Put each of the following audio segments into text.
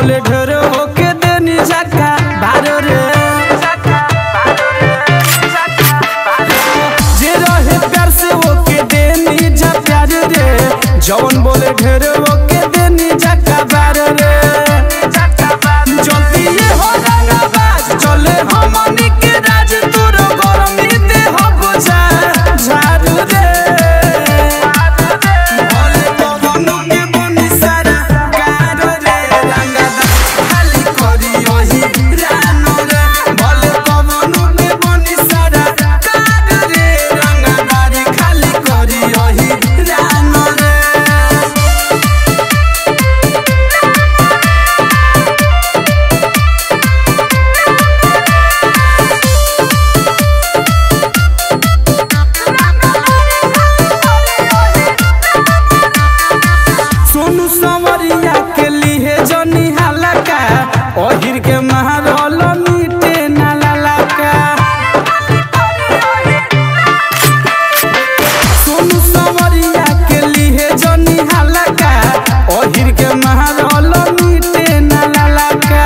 बोले ढेर होके देनी झक्का बारो रे जे रहे प्यार से होके देनी जा प्यार रे जवन बोले ढेर होके देनी झक्का बारो रे चलती ये हो रंगाबाज चले हमनी के राज तोरो गरमी दे हो बुझा झाड़ू रे संवरिया के लिए जनी हलका ओहिर के महरल मीटे नाला का सोनू संवरिया के लिए जनी हलका ओहिर के महरल मीटे नाला का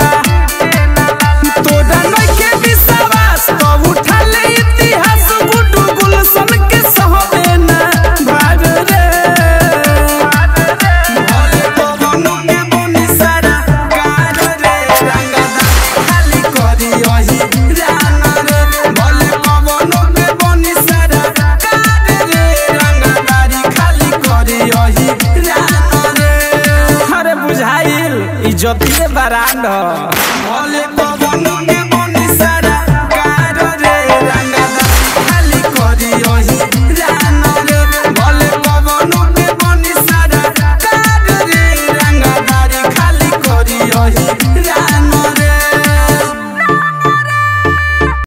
तोरा नइखे विश्वास तो उठा ले इतिहास गुडू गुलशन के सहबे ना भाग रे इज्जत बरांड।